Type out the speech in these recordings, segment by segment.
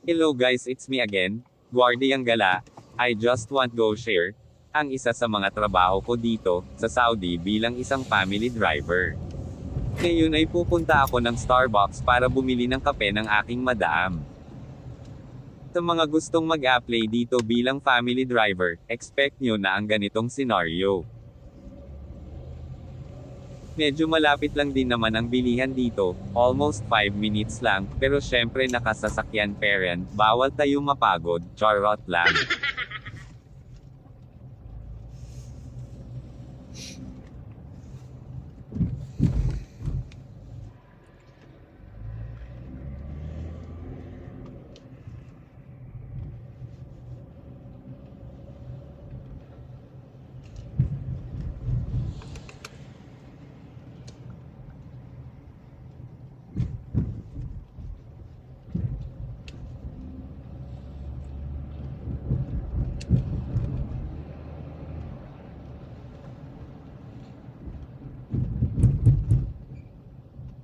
Hello guys, it's me again, Guardiang Gala. I just want go share ang isa sa mga trabaho ko dito sa Saudi bilang isang family driver. Ngayon ay pupunta ako ng Starbucks para bumili ng kape ng aking madam. Sa mga gustong mag-apply dito bilang family driver, expect nyo na ang ganitong senaryo. Medyo malapit lang din naman ang bilihan dito, almost 5 minutes lang, pero syempre nakasasakyan parent, bawal tayo mapagod, charot lang.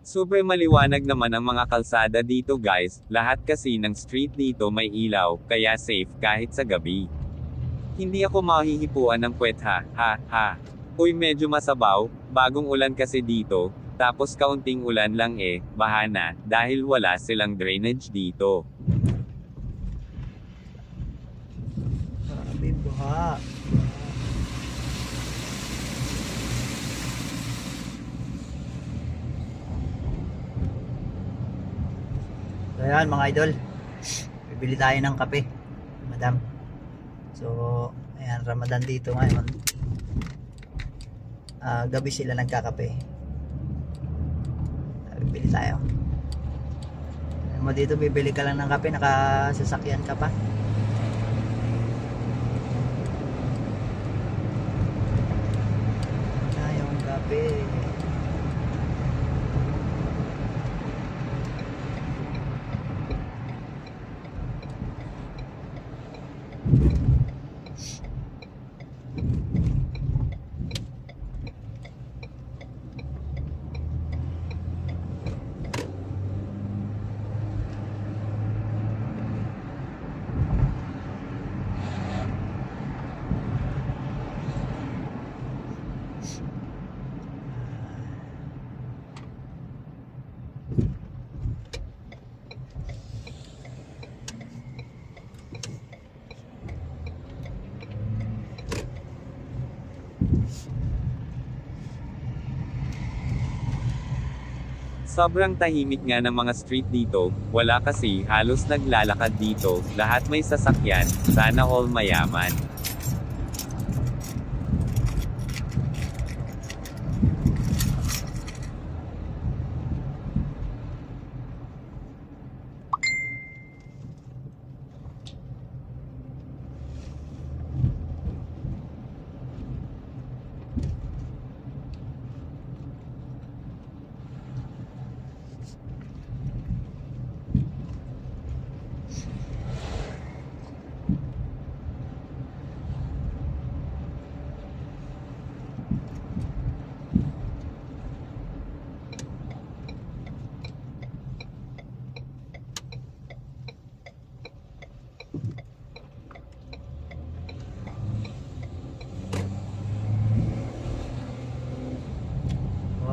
Super maliwanag naman ang mga kalsada dito guys, lahat kasi ng street dito may ilaw, kaya safe kahit sa gabi. Hindi ako mahihipuan ng puwet ha. Uy medyo masabaw, bagong ulan kasi dito, tapos kaunting ulan lang bahana, dahil wala silang drainage dito. Maraming buha. So yan mga idol, bibili tayo ng kape, madam. So ayan, Ramadan dito ngayon. Gabi sila nagkakape. Bibili tayo. Ayan mo dito, bibili ka lang ng kape, nakasasakyan ka pa. Tayong kape. Sobrang tahimik nga ng mga street dito, wala kasi halos naglalakad dito, lahat may sasakyan, sana all mayaman.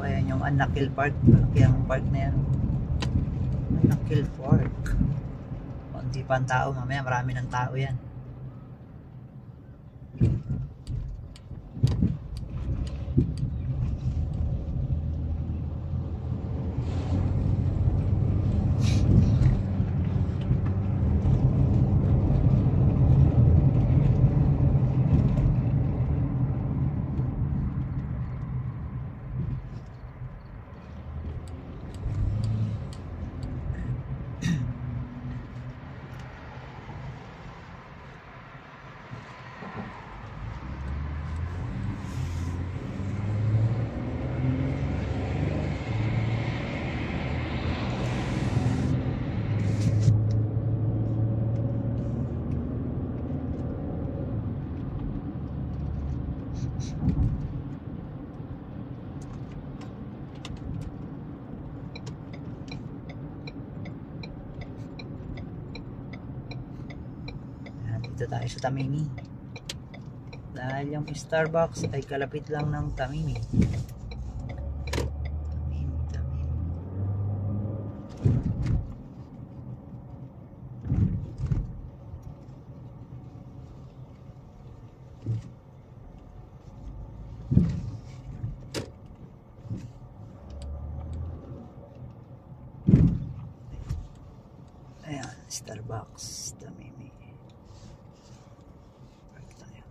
Ayan yung Anakil Park, malaki ang park na yan. Anakil Park. Konti pa ang tao, mamaya marami ng tao yan. Dito tayo sa Tamimi. Dahil yung Starbucks ay kalapit lang ng Tamimi. Tamimi. Ayan, Starbucks, Tamimi. Park tayo.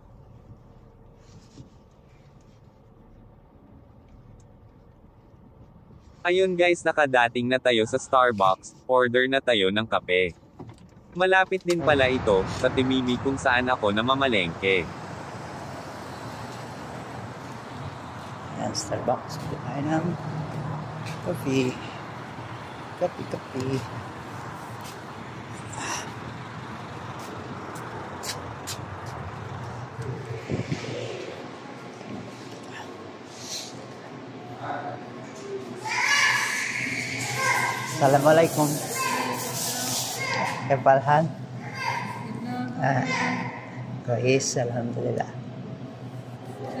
Ayun guys, nakadating na tayo sa Starbucks, order na tayo ng kape. Malapit din pala ito, sa Timimi kung saan ako namamalengke. Ayan, Starbucks. Tayo ng coffee. Coffee. Assalamualaikum. Kepalhan. Kois, alhamdulillah.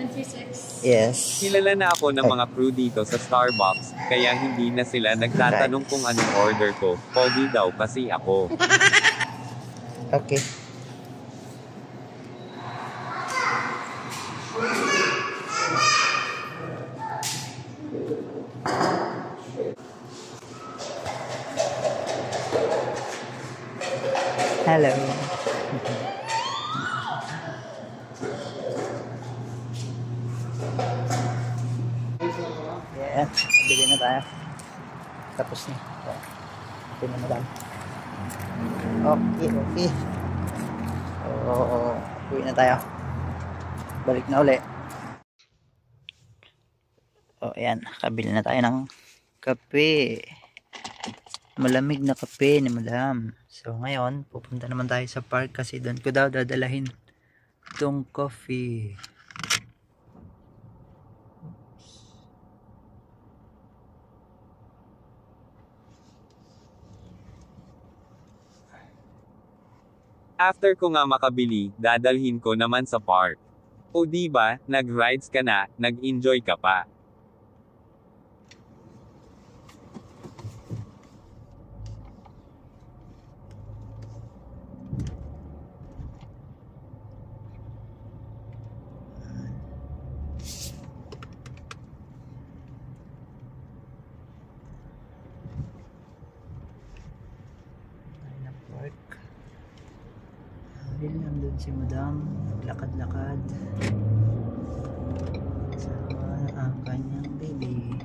26. Yes. Kilala na ako ng mga crew dito sa Starbucks, kaya hindi na sila nagtatanong kung anong order ko, pogi daw kasi ako. Okay. Hello. Yeah, bili na tayo. Tapos na. Okay na madam. Okay. So, uwi na tayo. Balik na uli. So, ayan. Kabili na tayo ng kape. Malamig na kape ni madam. So, ngayon, pupunta naman tayo sa park kasi doon ko daw dadalahin itong coffee. After ko nga makabili, dadalhin ko naman sa park. O diba, nag-rides ka na, nag-enjoy ka pa. Park. Ayun, nandun si madam. Naglakad-lakad. Sama ang kanyang baby.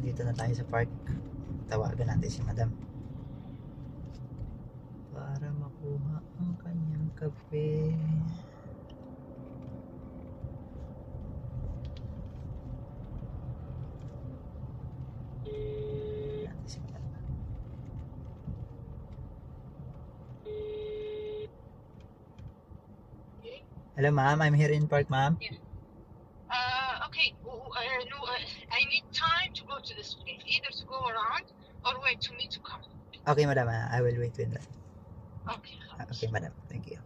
Dito na tayo sa park. Tawagan natin si madam para makuha ang kanyang kape. Natin si madam. Hello ma'am, I'm here in park ma'am. Okay. No, I need time to go to the school. Either to go around or wait to me to come. Okay madam, I will wait with that. Okay. Okay madam, thank you.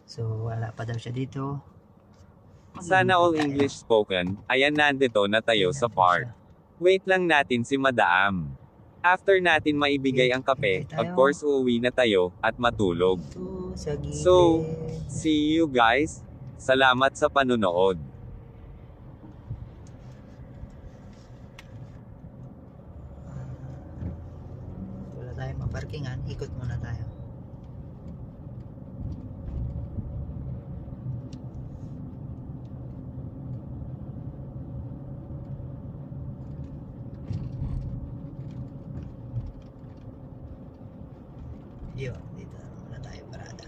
So wala pa daw siya dito. Sana all English spoken. Ayan, nandito na tayo sa park. Wait lang natin si Madam. After natin maibigay ang kape, of course uuwi na tayo, at matulog. So, see you guys. Salamat sa panunood. Wala tayong maparkingan, ikot muna tayo. Yun, dito na muna tayo parada.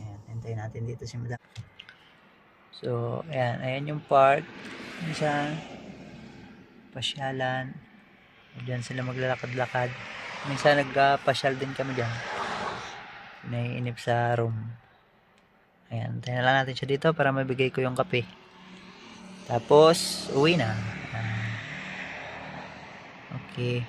Ayan, hintayin natin dito si madam. So, ayan yung park. Minsan, pasyalan. Diyan sila maglalakad-lakad. Minsan nagpasyal din kami dyan. Naiinip sa room. Ayan, hintayin na lang natin siya dito para mabigay ko yung kape. Tapos, uwi na. Okay.